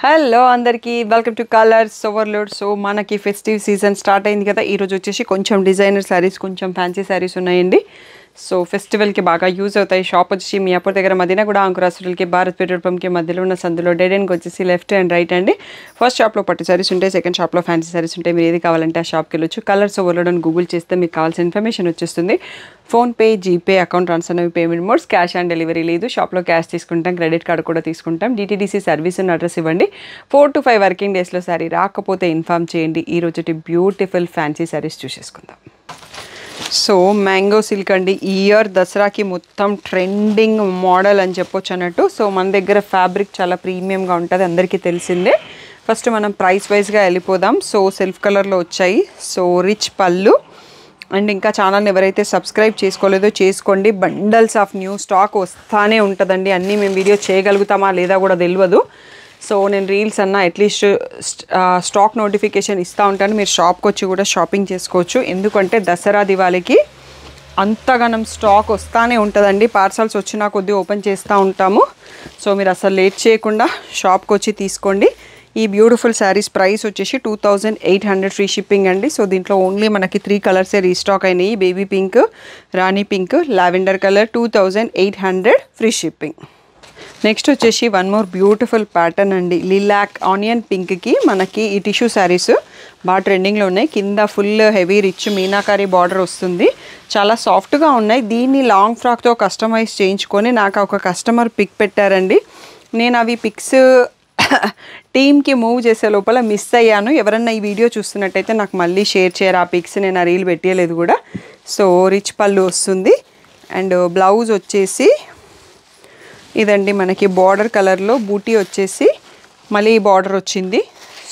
Hello అందరికీ welcome to colours overload. So మనకి festive season start అయింది కదా. ఈరోజు వచ్చేసి కొంచెం డిజైనర్ శారీస్, కొంచెం ఫ్యాన్సీ శారీస్ ఉన్నాయండి. సో ఫెస్టివల్కి బాగా యూజ్ అవుతాయి. షాప్ వచ్చేసి మియాపూర్ దగ్గర మదీనా కూడా అంకురాసులకి భారత్ పెట్రోల్ పంప్కి మధ్యలో ఉన్న సందులో డెడ్ ఎండ్కి వచ్చేసి లెఫ్ట్ అండ్ రైట్ అండి. ఫస్ట్ షాప్లో పట్టు శారీస్ ఉంటాయి, సెకండ్ షాప్లో ఫ్యాన్సీ శారీస్ ఉంటాయి. మీరు ఏది కావాలంటే ఆ షాప్కి వెళ్ళొచ్చు. కలర్స్ ఓవర్లోడ్ అని గూగుల్ చేస్తే మీకు కావాల్సిన ఇన్ఫర్మేషన్ వచ్చేస్తుంది. ఫోన్పే, జీపే, అకౌంట్ ట్రాన్స్ఫర్ అనేవి payment modes. Cash on delivery లేదు. షాప్లో క్యాష్ తీసుకుంటాం, క్రెడిట్ కార్డు కూడా తీసుకుంటాం. డిటీడీసీ సర్వీస్ అని అడ్రస్ ఇవ్వండి. 4 to 5 వర్కింగ్ డేస్లో శారీ రాకపోతే ఇన్ఫామ్ చేయండి. ఈ రోజు బ్యూటిఫుల్ ఫ్యాన్సీ శారీస్ చూసేసుకుందాం. సో మ్యాంగో సిల్క్ అండి. ఈ ఇయర్ దసరాకి మొత్తం ట్రెండింగ్ మోడల్ అని చెప్పొచ్చు అన్నట్టు. సో మన దగ్గర ఫ్యాబ్రిక్ చాలా ప్రీమియంగా ఉంటుంది, అందరికీ తెలిసిందే. ఫస్ట్ మనం ప్రైస్ వైజ్గా వెళ్ళిపోదాం. సో సెల్ఫ్ కలర్లో వచ్చాయి. సో రిచ్ పళ్ళు అండ్ ఇంకా ఛానల్ని ఎవరైతే సబ్స్క్రైబ్ చేసుకోలేదో చేసుకోండి. బండల్స్ ఆఫ్ న్యూ స్టాక్ వస్తానే ఉంటుందండి. అన్నీ మేము వీడియో చేయగలుగుతామా లేదా కూడా తెలియదు. సో నేను రీల్స్ అన్నా అట్లీస్ట్ స్టాక్ నోటిఫికేషన్ ఇస్తూ ఉంటాను. మీరు షాప్కి వచ్చి కూడా షాపింగ్ చేసుకోవచ్చు. ఎందుకంటే దసరా దివాళీకి అంతగానం స్టాక్ వస్తానే ఉంటుందండి. పార్సల్స్ వచ్చినా కొద్దీ ఓపెన్ చేస్తూ ఉంటాము. సో మీరు అసలు లేట్ చేయకుండా షాప్కి వచ్చి తీసుకోండి. ఈ బ్యూటిఫుల్ శారీస్ ప్రైస్ వచ్చేసి 2800 ఫ్రీ షిప్పింగ్ అండి. సో దీంట్లో ఓన్లీ మనకి 3 కలర్సే రీస్టాక్ అయినాయి. Baby pink, rani pink, lavender colour. 2800 free shipping. Next వచ్చేసి వన్ మోర్ బ్యూటిఫుల్ ప్యాటర్న్ అండి. లిలాక్ ఆనియన్ పింక్కి మనకి ఈ టిష్యూ శారీస్ బాగా ట్రెండింగ్లో ఉన్నాయి. కింద full heavy rich meenakari border వస్తుంది. చాలా సాఫ్ట్గా ఉన్నాయి. దీన్ని లాంగ్ ఫ్రాక్తో కస్టమైజ్ చేయించుకొని నాకు ఒక కస్టమర్ పిక్ పెట్టారండి. నేను అవి పిక్స్ టీమ్కి మూవ్ చేసే లోపల మిస్ అయ్యాను. ఎవరన్నా ఈ వీడియో చూస్తున్నట్టయితే నాకు మళ్ళీ షేర్ చేయరు ఆ పిక్స్. నేను ఆ రీల్ పెట్టలేదు కూడా. సో రిచ్ పళ్ళు వస్తుంది అండ్ బ్లౌజ్ వచ్చేసి ఇదండి. మనకి బార్డర్ కలర్లో బూటీ వచ్చేసి మళ్ళీ బార్డర్ వచ్చింది.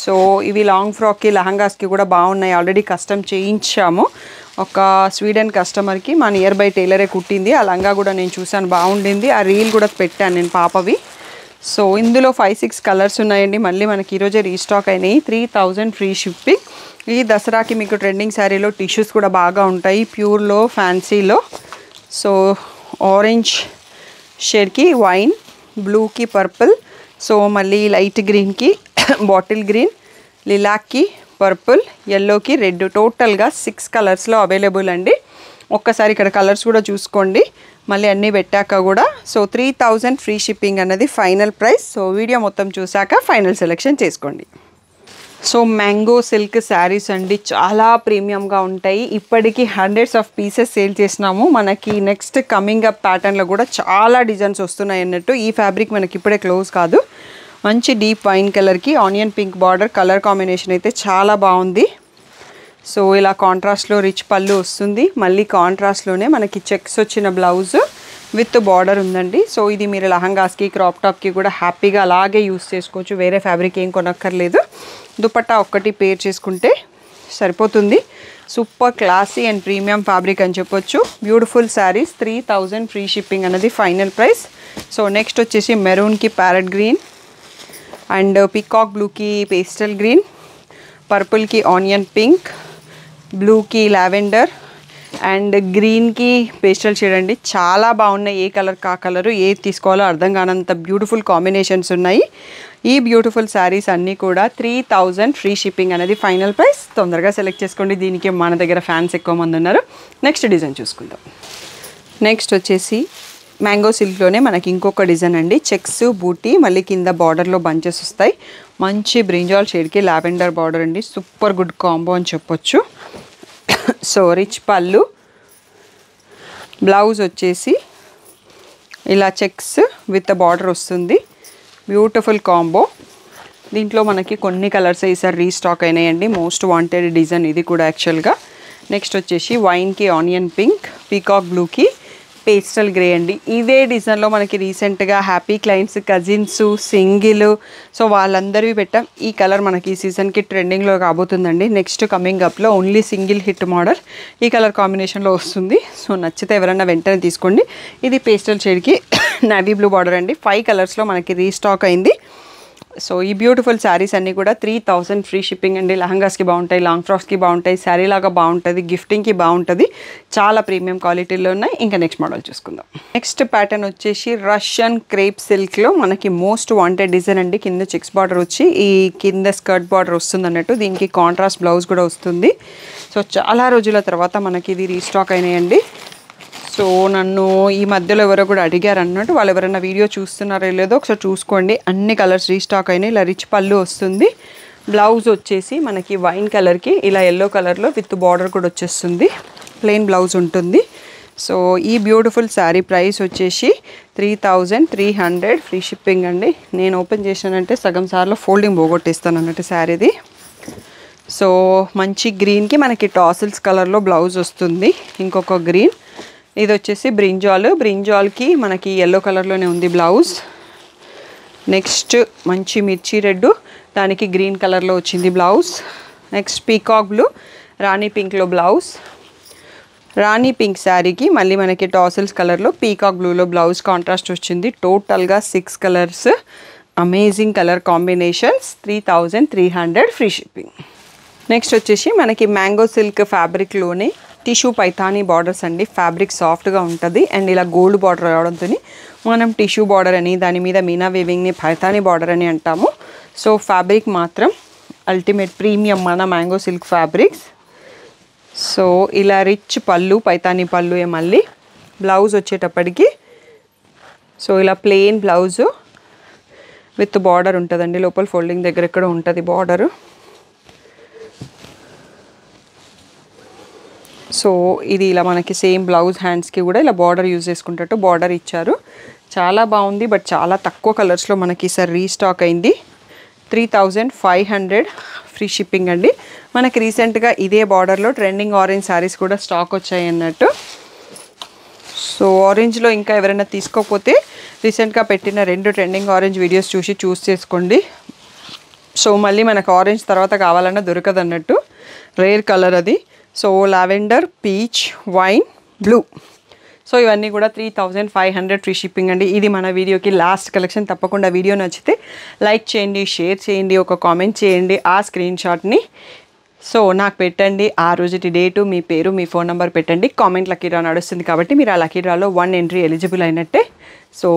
సో ఇవి లాంగ్ ఫ్రాక్కి, లెహంగాస్కి కూడా బాగున్నాయి. ఆల్రెడీ కస్టమ్ చేయించాము. ఒక స్వీడన్ కస్టమర్కి మా నియర్ బై టైలరే కుట్టింది. ఆ లంగా కూడా నేను చూసాను, బాగుండింది. ఆ రీల్ కూడా పెట్టాను నేను పాపవి. సో ఇందులో 5-6 కలర్స్ ఉన్నాయండి. మళ్ళీ మనకి ఈరోజే రీస్టాక్ అయినాయి. 3000 ఫ్రీ షిప్పింగ్. ఈ దసరాకి మీకు ట్రెండింగ్ శారీలో టిష్యూస్ కూడా బాగా ఉంటాయి, ప్యూర్లో, ఫ్యాన్సీలో. సో ఆరెంజ్ షేడ్కి వైన్, బ్లూకి పర్పుల్, సో మళ్ళీ లైట్ గ్రీన్కి బాటిల్ గ్రీన్, లిలాక్కి పర్పుల్, ఎల్లోకి రెడ్. టోటల్గా 6 కలర్స్లో అవైలబుల్ అండి. ఒక్కసారి ఇక్కడ కలర్స్ కూడా చూసుకోండి మళ్ళీ అన్నీ పెట్టాక కూడా. సో 3000 ఫ్రీ షిప్పింగ్ అన్నది ఫైనల్ ప్రైస్. సో వీడియో మొత్తం చూసాక ఫైనల్ సెలెక్షన్ చేసుకోండి. సో మ్యాంగో సిల్క్ శారీస్ అండి, చాలా ప్రీమియంగా ఉంటాయి. ఇప్పటికీ హండ్రెడ్స్ ఆఫ్ పీసెస్ సేల్ చేసినాము. మనకి నెక్స్ట్ కమింగ్ అప్ ప్యాటర్న్లో కూడా చాలా డిజైన్స్ వస్తున్నాయి అన్నట్టు. ఈ ఫ్యాబ్రిక్ మనకి ఇప్పుడే క్లోజ్ కాదు. మంచి డీప్ వైన్ కలర్కి onion pink border, colour combination అయితే చాలా బాగుంది. సో ఇలా కాంట్రాస్ట్లో రిచ్ పళ్ళు వస్తుంది. మళ్ళీ కాంట్రాస్ట్లోనే మనకి చెక్స్ వచ్చిన బ్లౌజ్ విత్ బార్డర్ ఉందండి. సో ఇది మీరు లహంగాస్కి, క్రాప్ టాప్కి కూడా హ్యాపీగా అలాగే యూస్ చేసుకోవచ్చు. వేరే ఫ్యాబ్రిక్ ఏం కొనక్కర్లేదు. దుపట్టా ఒక్కటి పేర్ చేసుకుంటే సరిపోతుంది. Super classy and premium fabric అని చెప్పొచ్చు. బ్యూటిఫుల్ శారీస్. 3000 ఫ్రీ షిప్పింగ్ అన్నది ఫైనల్ ప్రైస్. సో నెక్స్ట్ వచ్చేసి మెరూన్కి ప్యారెట్ గ్రీన్ అండ్ పీకాక్ బ్లూకి పేస్టల్ గ్రీన్, పర్పుల్కి ఆనియన్ పింక్, బ్లూకి లావెండర్ అండ్ గ్రీన్కి పేస్టల్ షేడ్ అండి. చాలా బాగున్నాయి. ఏ కలర్ కా కలరు ఏది తీసుకోవాలో అర్థం కానంత బ్యూటిఫుల్ కాంబినేషన్స్ ఉన్నాయి. ఈ బ్యూటిఫుల్ శారీస్ అన్నీ కూడా 3000 ఫ్రీ షిప్పింగ్ అనేది ఫైనల్ ప్రైస్. తొందరగా సెలెక్ట్ చేసుకోండి. దీనికి మన దగ్గర ఫ్యాన్స్ ఎక్కువ మంది ఉన్నారు. నెక్స్ట్ డిజైన్ చూసుకుందాం. నెక్స్ట్ వచ్చేసి మ్యాంగో సిల్క్లోనే మనకి ఇంకొక డిజైన్ అండి. చెక్స్, బూటీ, మళ్ళీ కింద బార్డర్లో బంచెస్ వస్తాయి. మంచి బ్రింజాల్ షేడ్కి లావెండర్ బార్డర్ అండి. సూపర్ గుడ్ కాంబో అని చెప్పొచ్చు. సో రిచ్ పళ్ళు, బ్లౌజ్ వచ్చేసి ఇలా చెక్స్ విత్ బార్డర్ వస్తుంది. Beautiful combo. దీంట్లో మనకి కొన్ని కలర్స్ ఈసారి రీస్టాక్ అయినాయండి. మోస్ట్ వాంటెడ్ డిజైన్ ఇది కూడా యాక్చువల్గా. నెక్స్ట్ వచ్చేసి వైన్కి ఆనియన్ పింక్, పీకాక్ బ్లూకి పేస్టల్ గ్రే అండి. ఇదే డిజైన్లో మనకి రీసెంట్గా happy clients, cousins, single, so వాళ్ళందరివి పెట్టాం. ఈ కలర్ మనకి ఈ సీజన్కి ట్రెండింగ్లో కాబోతుందండి. నెక్స్ట్ కమింగ్ అప్లో ఓన్లీ సింగిల్ హిట్ మోడల్ ఈ కలర్ కాంబినేషన్లో వస్తుంది. సో నచ్చితే ఎవరైనా వెంటనే తీసుకోండి. ఇది పేస్టల్ షేడ్కి నేవీ బ్లూ బార్డర్ అండి. 5 కలర్స్లో మనకి రీస్టాక్ అయింది. సో ఈ బ్యూటిఫుల్ శారీస్ అన్నీ కూడా 3000 ఫ్రీ షిప్పింగ్ అండి. లెహంగాస్కి బాగుంటాయి, లాంగ్ ఫ్రాక్స్కి బాగుంటాయి, శారీ లాగా బాగుంటుంది, గిఫ్టింగ్కి బాగుంటుంది. చాలా ప్రీమియం క్వాలిటీలో ఉన్నాయి. ఇంకా నెక్స్ట్ మోడల్ చూసుకుందాం. నెక్స్ట్ ప్యాటర్న్ వచ్చేసి రష్యన్ క్రేప్ సిల్క్లో మనకి మోస్ట్ వాంటెడ్ డిజైన్ అండి. కింద చెక్స్ బార్డర్ వచ్చి ఈ కింద స్కర్ట్ బార్డర్ వస్తుంది అన్నట్టు. దీనికి కాంట్రాస్ట్ బ్లౌజ్ కూడా వస్తుంది. సో చాలా రోజుల తర్వాత మనకి ఇది రీస్టాక్ అయినాయండి. సో నన్ను ఈ మధ్యలో ఎవరో కూడా అడిగారు అన్నట్టు. వాళ్ళు ఎవరైనా వీడియో చూస్తున్నారో లేదో ఒకసారి చూసుకోండి. అన్ని కలర్స్ రీస్టాక్ అయినాయి. ఇలా రిచ్ పళ్ళు వస్తుంది. బ్లౌజ్ వచ్చేసి మనకి వైన్ కలర్కి ఇలా ఎల్లో కలర్లో విత్ బార్డర్ కూడా వచ్చేస్తుంది. ప్లెయిన్ బ్లౌజ్ ఉంటుంది. సో ఈ బ్యూటిఫుల్ శారీ ప్రైస్ వచ్చేసి 3300 ఫ్రీ షిప్పింగ్ అండి. నేను ఓపెన్ చేశానంటే సగం సార్లు ఫోల్డింగ్ పోగొట్టేస్తాను అన్నట్టు శారీది. సో మంచి గ్రీన్కి మనకి టాసిల్స్ కలర్లో బ్లౌజ్ వస్తుంది. ఇంకొక గ్రీన్, ఇది వచ్చేసి బ్రింజాల్కి మనకి ఎల్లో కలర్లోనే ఉంది బ్లౌజ్. నెక్స్ట్ మంచి మిర్చి రెడ్, దానికి గ్రీన్ కలర్లో వచ్చింది బ్లౌజ్. నెక్స్ట్ పీకాక్ బ్లూ, రాణి పింక్లో బ్లౌజ్. రాణి పింక్ శారీకి మళ్ళీ మనకి టాసిల్స్ కలర్లో పీకాక్ బ్లూలో బ్లౌజ్ కాంట్రాస్ట్ వచ్చింది. టోటల్గా 6 colours, amazing colour combinations. 3300 free shipping. Next వచ్చేసి మనకి మ్యాంగో సిల్క్ ఫ్యాబ్రిక్లోనే టిష్యూ పైతానీ బార్డర్స్ అండి. ఫ్యాబ్రిక్ సాఫ్ట్గా ఉంటుంది అండ్ ఇలా గోల్డ్ బార్డర్ రావడంతో మనం టిష్యూ బార్డర్ అని, దాని మీద మీనా వీవింగ్ని పైతానీ బార్డర్ అని అంటాము. సో ఫ్యాబ్రిక్ మాత్రం అల్టిమేట్ ప్రీమియం మన మ్యాంగో సిల్క్ ఫ్యాబ్రిక్స్. సో ఇలా రిచ్ పళ్ళు, పైతానీ పళ్ళు మళ్ళీ బ్లౌజ్ వచ్చేటప్పటికి సో ఇలా ప్లెయిన్ బ్లౌజు విత్ బార్డర్ ఉంటుందండి. లోపల ఫోల్డింగ్ దగ్గర ఎక్కడ ఉంటుంది బార్డరు. సో ఇది ఇలా మనకి సేమ్ బ్లౌజ్ హ్యాండ్స్కి కూడా ఇలా బార్డర్ యూజ్ చేసుకుంటట్టు బార్డర్ ఇచ్చారు. చాలా బాగుంది. బట్ చాలా తక్కువ కలర్స్లో మనకి ఈసారి రీస్టాక్ అయింది. 3500 ఫ్రీ షిప్పింగ్ అండి. మనకి రీసెంట్గా ఇదే బార్డర్లో ట్రెండింగ్ ఆరెంజ్ శారీస్ కూడా స్టాక్ వచ్చాయి అన్నట్టు. సో ఆరెంజ్లో ఇంకా ఎవరైనా తీసుకోకపోతే రీసెంట్గా పెట్టిన 2 ట్రెండింగ్ ఆరెంజ్ వీడియోస్ చూస్ చేసుకోండి. సో మళ్ళీ మనకు ఆరెంజ్ తర్వాత కావాలన్నా దొరకదు అన్నట్టు. రేర్ కలర్ అది. So lavender, peach, wine, blue. So ఇవన్నీ కూడా 3500 ఫ్రీ షిప్పింగ్ అండి. ఇది మన వీడియోకి లాస్ట్ కలెక్షన్. తప్పకుండా వీడియో నచ్చితే లైక్ చేయండి, షేర్ చేయండి, ఒక కామెంట్ చేయండి. ఆ స్క్రీన్ షాట్ని సో నాకు పెట్టండి. ఆ రోజుటి డేటు, మీ పేరు, మీ ఫోన్ నెంబర్ పెట్టండి. కామెంట్ లక్కీ డ్రా నడుస్తుంది కాబట్టి మీరు ఆ లక్కీ డ్రాలో 1 ఎంట్రీ ఎలిజిబుల్ అయినట్టే. సో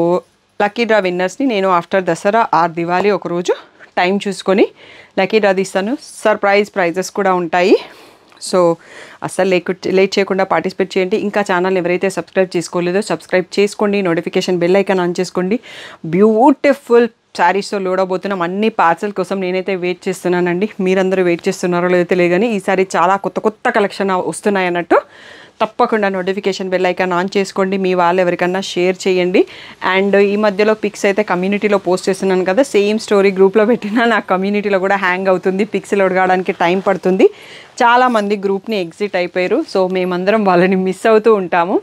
లక్కీ డ్రా విన్నర్స్ని నేను ఆఫ్టర్ దసరా ఆర్ దివాళీ ఒకరోజు టైం చూసుకొని లక్కీ డ్రా తీస్తాను. సర్ప్రైజ్ ప్రైజెస్ కూడా ఉంటాయి. సో అస్సలు లేట్ చేయకుండా పార్టిసిపేట్ చేయండి. ఇంకా ఛానల్ ఎవరైతే సబ్స్క్రైబ్ చేసుకోలేదో సబ్స్క్రైబ్ చేసుకోండి. నోటిఫికేషన్ బెల్ ఐకాన్ ఆన్ చేసుకోండి. బ్యూటిఫుల్ శారీస్తో లోడ్ అవబోతున్నాం. అన్ని పార్సల్ కోసం నేనైతే వెయిట్ చేస్తున్నానండి. మీరందరూ వెయిట్ చేస్తున్నారో లేదో తెలియదు కానీ ఈసారి చాలా కొత్త కలెక్షన్ వస్తున్నాయి అన్నట్టు. తప్పకుండా నోటిఫికేషన్ బెల్ ఐకాన్ ఆన్ చేసుకోండి. మీ వాళ్ళు ఎవరికన్నా షేర్ చేయండి. అండ్ ఈ మధ్యలో పిక్స్ అయితే కమ్యూనిటీలో పోస్ట్ చేస్తున్నాను కదా, సేమ్ స్టోరీ గ్రూప్లో పెట్టినా నాకు కమ్యూనిటీలో కూడా హ్యాంగ్ అవుతుంది. పిక్స్ లోడ్ కావడానికి టైం పడుతుంది. చాలామంది గ్రూప్ని ఎగ్జిట్ అయిపోయారు. సో మేమందరం వాళ్ళని మిస్ అవుతూ ఉంటాము.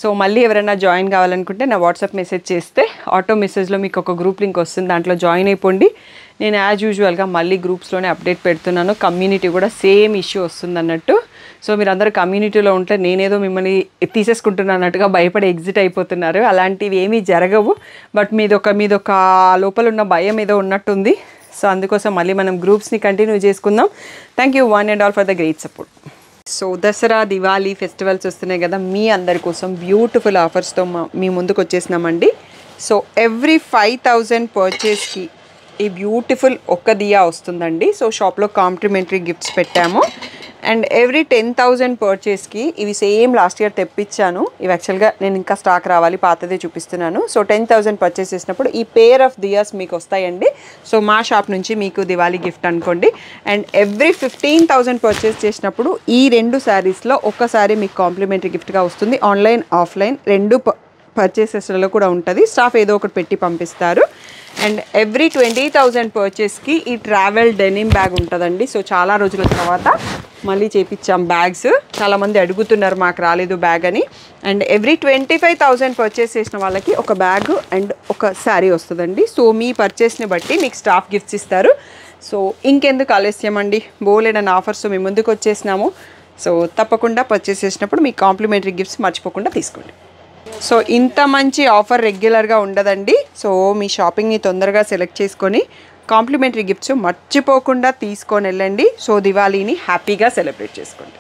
సో మళ్ళీ ఎవరైనా జాయిన్ కావాలనుకుంటే నా వాట్సాప్ మెసేజ్ చేస్తే ఆటో మెసేజ్లో మీకు ఒక గ్రూప్ లింక్ వస్తుంది. దాంట్లో జాయిన్ అయిపోండి. నేను యాజ్ యూజువల్గా మళ్ళీ గ్రూప్స్లోనే అప్డేట్ పెడుతున్నాను. కమ్యూనిటీ కూడా సేమ్ ఇష్యూ వస్తుంది అన్నట్టు. సో మీరు అందరూ కమ్యూనిటీలో ఉంటే నేనేదో మిమ్మల్ని తీసేసుకుంటున్నట్టుగా భయపడి ఎగ్జిట్ అయిపోతున్నారు. అలాంటివి ఏమీ జరగవు. బట్ మీదొక లోపల ఉన్న భయం ఏదో ఉన్నట్టుంది. సో అందుకోసం మళ్ళీ మనం గ్రూప్స్ని కంటిన్యూ చేసుకుందాం. Thank you one and all for the great support. So Dasara, Diwali festivals వస్తున్నాయి కదా, మీ అందరి కోసం బ్యూటిఫుల్ ఆఫర్స్తో మీ ముందుకు వచ్చేసినామండి. సో ఎవ్రీ 5000 పర్చేస్కి ఈ బ్యూటిఫుల్ ఒక్క దియా వస్తుందండి. సో షాప్లో కాంప్లిమెంటరీ గిఫ్ట్స్ పెట్టాము. అండ్ ఎవ్రీ 10,000 పర్చేస్కి ఇవి సేమ్ లాస్ట్ ఇయర్ తెప్పించాను. ఇవి యాక్చువల్గా నేను ఇంకా స్టాక్ రావాలి, పాతదే చూపిస్తున్నాను. సో 10,000 పర్చేస్ చేసినప్పుడు ఈ పేర్ ఆఫ్ దియాస్ మీకు వస్తాయండి. సో మా షాప్ నుంచి మీకు దివాళీ గిఫ్ట్ అనుకోండి. అండ్ ఎవ్రీ 15,000 పర్చేస్ చేసినప్పుడు ఈ 2 శారీస్లో ఒక్కసారి మీకు కాంప్లిమెంటరీ గిఫ్ట్గా వస్తుంది. ఆన్లైన్, ఆఫ్లైన్ 2 పర్చేసెస్లలో కూడా ఉంటుంది. స్టాఫ్ ఏదో ఒకటి పెట్టి పంపిస్తారు. అండ్ ఎవ్రీ 20,000 పర్చేస్కి ఈ ట్రావెల్ డెనిమ్ బ్యాగ్ ఉంటుందండి. సో చాలా రోజుల తర్వాత మళ్ళీ చేపించాం బ్యాగ్స్. చాలామంది అడుగుతున్నారు మాకు రాలేదు బ్యాగ్ అని. అండ్ ఎవ్రీ 25,000 పర్చేస్ చేసిన వాళ్ళకి ఒక బ్యాగ్ అండ్ ఒక శారీ వస్తుందండి. సో మీ పర్చేస్ని బట్టి మీకు స్టాఫ్ గిఫ్ట్స్ ఇస్తారు. సో ఇంకెందుకు ఆలస్యం అండి, బోలెడన్ ఆఫర్స్ మేము ముందుకు వచ్చేసినాము. సో తప్పకుండా పర్చేస్ చేసినప్పుడు మీ కాంప్లిమెంటరీ గిఫ్ట్స్ మర్చిపోకుండా తీసుకోండి. సో ఇంత మంచి ఆఫర్ రెగ్యులర్గా ఉండదండి. సో మీ షాపింగ్ని తొందరగా సెలెక్ట్ చేసుకొని కాంప్లిమెంటరీ గిఫ్ట్స్ మర్చిపోకుండా తీసుకొని వెళ్ళండి. సో దివాళీని హ్యాపీగా సెలబ్రేట్ చేసుకోండి.